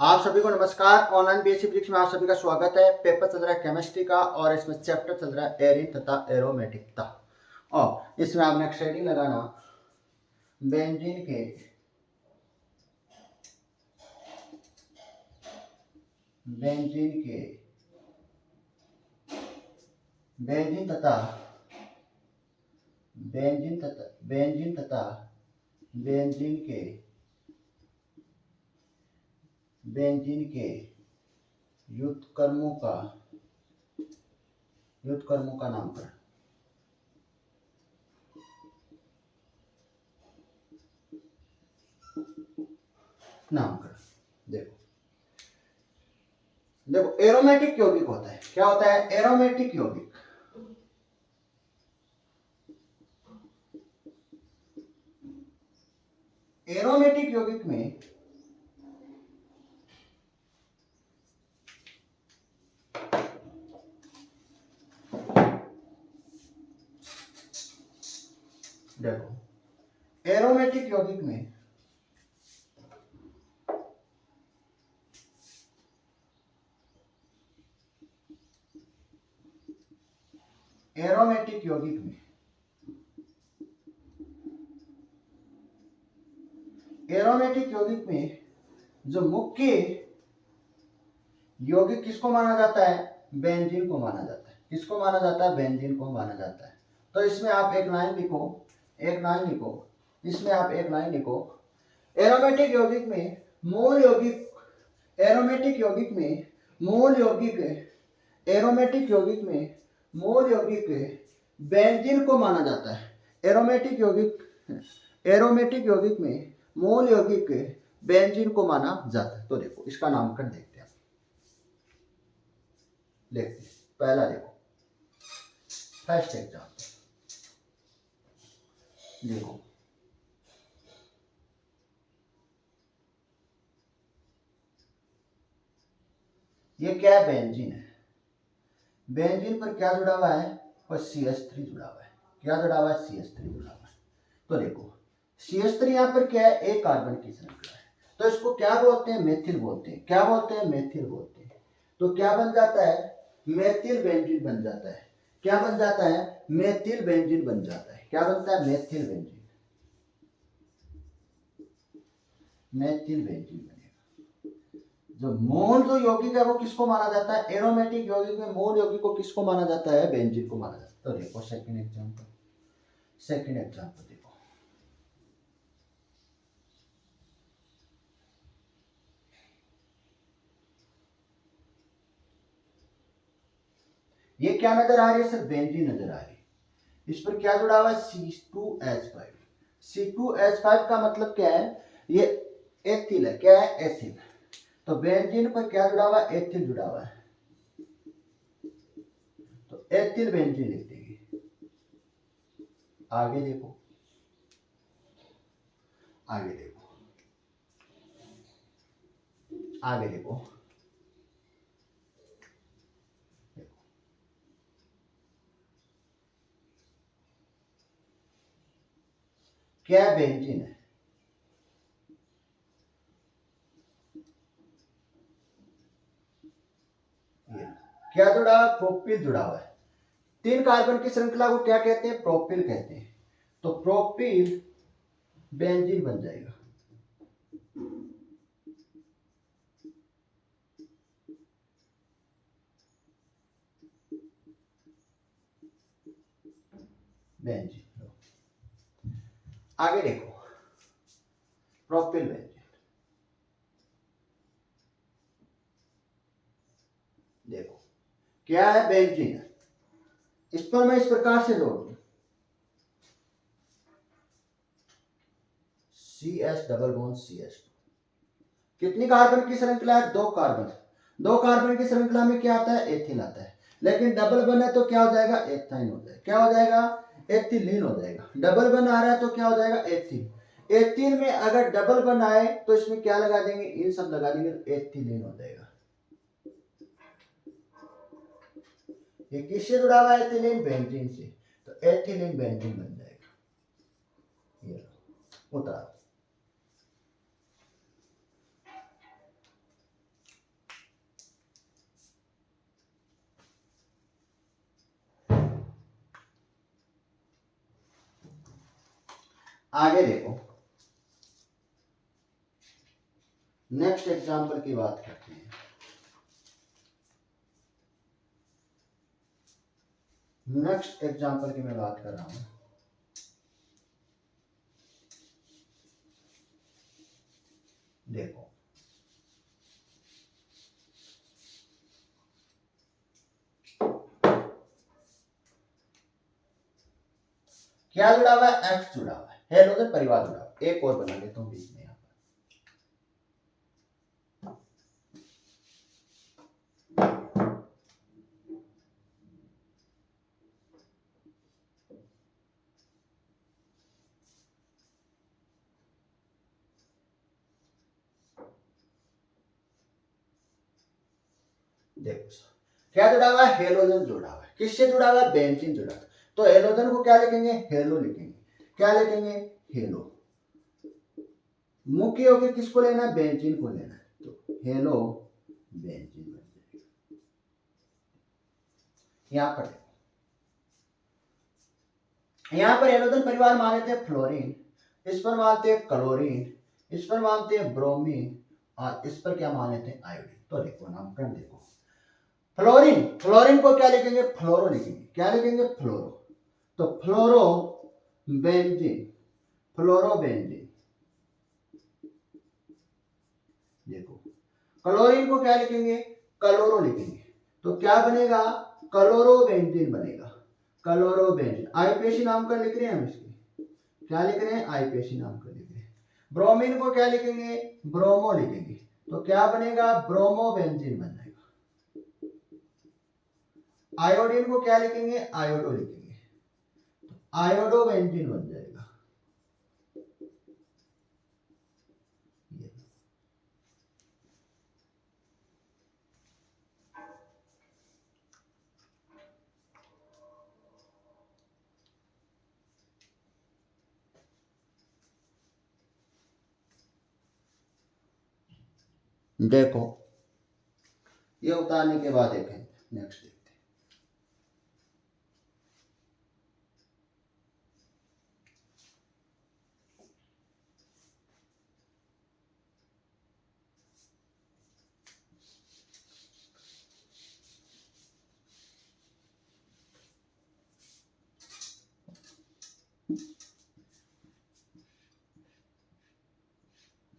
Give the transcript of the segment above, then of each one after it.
आप सभी को नमस्कार। ऑनलाइन बीएससी फिजिक्स में आप सभी का स्वागत है। पेपर चल रहा है केमिस्ट्री का और इसमें चैप्टर चल रहा है एरिन तथा एरोमेटिकता। और इसमें आप नेक्स्ट हेडिंग लगाना बेंजीन के बेंजीन तथा बेंजीन के व्युत्क्रमों का नामकरण। देखो एरोमेटिक यौगिक होता है। क्या होता है? एरोमेटिक यौगिक। एरोमेटिक यौगिक में एरोमेटिक यौगिक में जो मुख्य यौगिक किसको माना जाता है? बेंजीन को माना जाता है। किसको माना जाता है? बेंजीन को माना जाता है। तो इसमें आप एक लाइन लिखो। इसमें आप एक लाइन लिखो। एरोमेटिक यौगिक में मूल यौगिक बेंजीन को माना जाता है। एरोमेटिक यौगिक में मूल यौगिक बेंजीन को माना जाता है। तो देखो इसका नामकरण देखते हैं। पहला देखो फर्स्ट एग्जाम्पल। देखो ये क्या है? बेंजीन है। बेंजीन पर क्या जुड़ा हुआ है? और CH3 जुड़ा हुआ है। क्या जुड़ा हुआ है? CH3 जुड़ा हुआ है। तो देखो CH3 यहाँ पर क्या है? एक कार्बन की श्रृंखला है। तो इसको क्या बोलते हैं? मेथिल बोलते हैं। क्या बोलते हैं? मेथिल बोलते हैं। तो क्या बन जाता है? मेथिल बेंजीन बन जाता है। क्या बन जाता है? मेथिल बेंजीन बन जाता है। क्या बनता है? मेथिल बेंजीन बनेगा। जो यौगिक है वो किसको माना जाता है? एरोमेटिक यौगिक में मूल यौगिक को किसको माना जाता है? बेंजीन को माना जाता है। तो देखो सेकंड एग्जांपल देखो। ये क्या नजर आ रही है? सिर्फ बेंजीन नजर आ रही है। इस पर क्या जुड़ा हुआ है? C2H5। C2H5 का मतलब क्या है? ये एथिल है। क्या है? एथिल। तो बेंजीन पर क्या जुड़ा हुआ है? एथिल जुड़ा हुआ है। तो एथिल बेंजीन लिख देंगे। आगे देखो क्या बेंजीन है? क्या जुड़ा हुआ? प्रोपिल जुड़ा हुआ है। 3 कार्बन की श्रृंखला को क्या कहते हैं? प्रोपिल कहते हैं। तो प्रोपिल बेंजीन बन जाएगा। बेंजीन। आगे देखो प्रोपिल बेंजीन। देखो क्या है? बेंजीन है। इस पर मैं इस प्रकार से जोड़ दूं CH डबल बॉन्ड CH2। कितनी कार्बन की श्रृंखला है? 2 कार्बन। 2 कार्बन की श्रृंखला में क्या आता है? एथिल आता है। लेकिन डबल बन है तो क्या हो जाएगा? एथाइन हो जाएगा। क्या हो जाएगा? एथिलीन हो जाएगा। डबल बन आ रहा है तो क्या हो जाएगा? एथिल। एथिल में अगर डबल बन आए तो इसमें क्या लगा देंगे? इन सब लगा देंगे तो एथिलीन हो जाएगा। ये किससे जुड़ा हुआ है? एथिलीन बेंजीन से। तो एथिलीन बेंजीन बन जाएगा। ये उतारो। आगे देखो, नेक्स्ट एग्जांपल की बात करते हैं। नेक्स्ट एग्जांपल की मैं बात कर रहा हूं। देखो, क्या जुड़ा हुआ है? एक्स जुड़ा हुआ है, हेलोजन परिवार जुड़ा हुआ है। एक और बना लेता हूं बीच में यहां पर। देखो क्या जुड़ा हुआ है? हेलोजन जुड़ा हुआ है। किससे जुड़ा हुआ है? बेंजीन जुड़ा हुआ है। तो हेलोजन को क्या लिखेंगे? हेलो लिखेंगे। क्या लिखेंगे? हेलो। मुख्य होकर किसको लेना है? बेंजीन को लेना है, तो हेलो बेंजीन बन जाएगा। यहां पर यहां पर हेलोजन परिवार माने थे फ्लोरीन, इस पर मानते हैं क्लोरीन, इस पर मानते हैं ब्रोमीन, और इस पर क्या माने थे? आयोडीन। तो देखो नामकरण देखो, फ्लोरीन, फ्लोरीन को क्या लिखेंगे? फ्लोरो लिखेंगे। क्या लिखेंगे? फ्लोरो। तो फ्लोरो बेंजीन, फ्लोरो बेंजीन। देखो क्लोरीन को क्या लिखेंगे? क्लोरो लिखेंगे। तो क्या बनेगा? क्लोरो बेंजीन बनेगा। क्लोरो बेंजीन, आईपीएसी नामकरण लिख रहे हैं हम इसकी। क्या लिख रहे हैं? आईपीएसी नामकरण लिख रहे हैं। ब्रोमीन को क्या लिखेंगे? ब्रोमो लिखेंगे। तो क्या बनेगा? ब्रोमो बेंजीन बन जाएगा। आयोडीन को क्या लिखेंगे? आयोडो लिखेंगे। आयोडो बेंजीन बन जाएगा। देखो ये उतारने के बाद देखें, नेक्स्ट देखते हैं।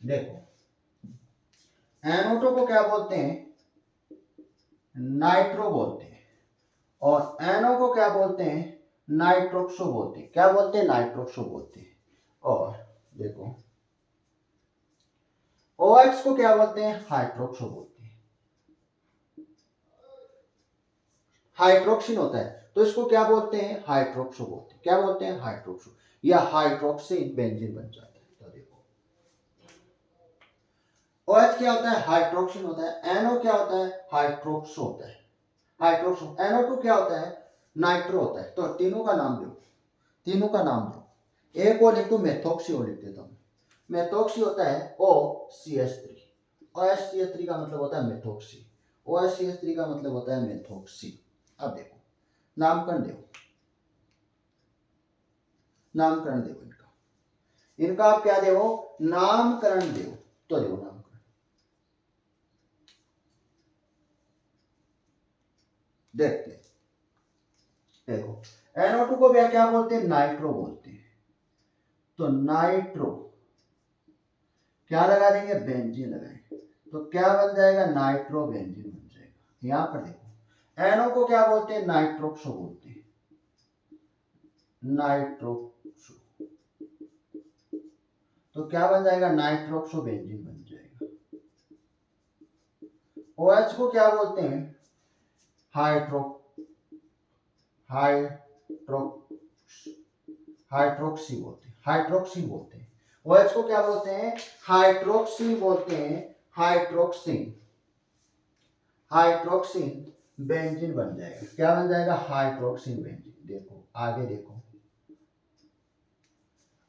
देखो NO2 को क्या बोलते हैं? नाइट्रो बोलते हैं। और NO को क्या बोलते हैं? नाइट्रोक्सो बोलते हैं। क्या बोलते हैं? नाइट्रोक्सो बोलते हैं। और देखो OH को क्या बोलते हैं? हाइड्रोक्सो बोलते हैं। हाइड्रोक्सिन होता है तो इसको क्या बोलते हैं? हाइड्रोक्सो बोलते हैं। क्या बोलते हैं? हाइड्रोक्सो, या हाइड्रोक्सिन बेंजीन बन जाता है। तो देखो OH क्या होता है? हाइड्रोक्सिन होता है। NO क्या होता है? हाइड्रोक्सो होता है। हाइड्रोक्सो। NO2 क्या होता है? नाइट्रो होता है। तो तीनों का नाम दो, तीनों का नाम दो। एक और लिख दो, मेथोक्सी और लिख देता हूं। मेथोक्सी होता है OCH3। OCH3 का मतलब होता है मेथोक्सी। OCH3 का मतलब होता है मेथोक्सी। अब देखो नामकरण दो, नामकरण दो इनका। इनका आप क्या दो? नामकरण दो। तो देखो नामकरण देखते हैं। देखो NO2 को भी क्या बोलते हैं? नाइट्रो बोलते हैं। तो नाइट्रो क्या लगा देंगे? बेंजीन लगाएंगे। तो क्या बन जाएगा? नाइट्रो बेंजीन बन जाएगा। यहां पर देखो NO को क्या बोलते हैं? नाइट्रोक्सो बोलते हैं। नाइट्रोक्सो, तो क्या बन जाएगा? नाइट्रोक्सो बेंजीन बन जाएगा। OH को क्या बोलते हैं? हाइड्रो हाइड्रो हाइड्रोक्सी बोलते हैं। हाइड्रोक्सी बोलते हैं। OH को क्या बोलते हैं? हाइड्रोक्सी बोलते हैं। हाइड्रोक्सिन, हाइड्रोक्सिन बेंजीन बन जाएगा। क्या बन जाएगा? हाइड्रोक्सिन बेंजीन। देखो आगे देखो,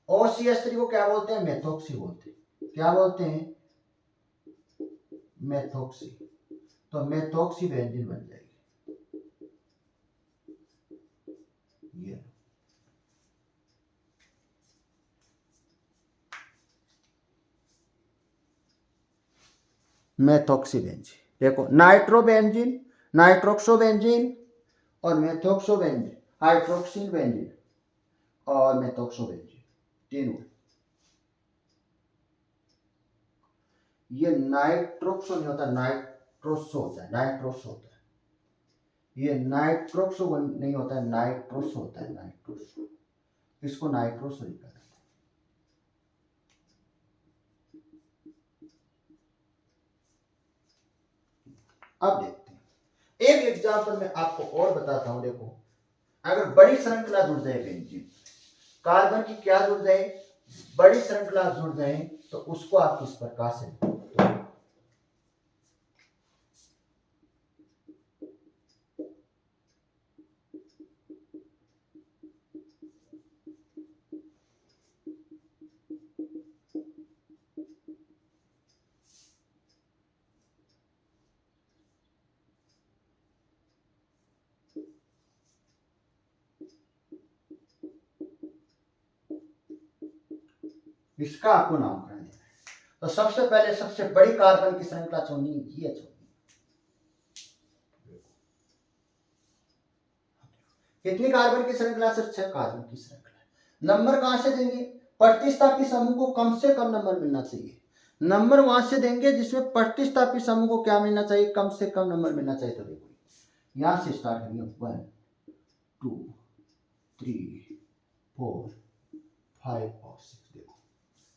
OCH3 को क्या बोलते हैं? मेथोक्सी बोलते हैं। क्या बोलते हैं? मेथोक्सी। तो मेथोक्सी बेंजीन बन जाएगी। ये मेथॉक्सीबेंजीन। देखो नाइट्रोबेंजीन, नाइट्रोक्सोबेंजीन और मेथॉक्सोबेंजीन, हाइड्रोक्सिल बेंजीन और मेथॉक्सोबेंजीन तीनों। ये नाइट्रोक्सो नहीं होता, नाइट्रोसो होता है, नाइट्रोसो होता है। ये नाइट्रोक्सो नहीं होता है, नाइट्रोसो होता है, नाइट्रोसो। इसको नाइट्रोसो लिखा जाता है। अब देखते हैं एक एग्जांपल में आपको और बताता हूं। देखो अगर बड़ी श्रृंखला जुड़ जाए बेंजीन, कार्बन की क्या जुड़ जाए, बड़ी श्रृंखला जुड़ जाए, तो उसको आप किस प्रकार से इसका आपको नामकरण देना है। तो सबसे पहले सबसे बड़ी कार्बन की श्रृंखला चुननी, ये चुननी। कितनी कार्बन की श्रृंखला से? 6 कार्बन की श्रृंखला। नंबर कहां से देंगे? प्रतिस्थापी समूह को कम से कम नंबर मिलना चाहिए। नंबर वहां से देंगे जिसमें प्रतिस्थापी समूह को क्या मिलना चाहिए? कम से कम नंबर मिलना चाहिए। तो देखो यहां से स्टार्ट करेंगे 1 2 3 4 5 और 6। देखो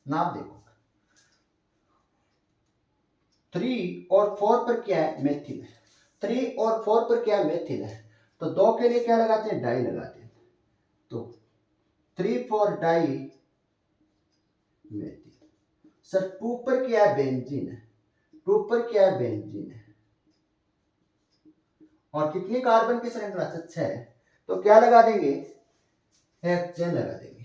नाम देखो 3 और 4 पर क्या है? मेथिल है। 3 और 4 पर क्या है? मेथिल है। तो 2 के लिए क्या लगाते हैं? डाई लगाते हैं। तो 3 4 डाई मेथिल। सर 2 पर क्या है? बेंजीन है। 2 पर क्या है? बेंजीन है। और कितनी कार्बन की श्रृंखला? 6 है। तो क्या लगा देंगे? हेक्सेन लगा देंगे।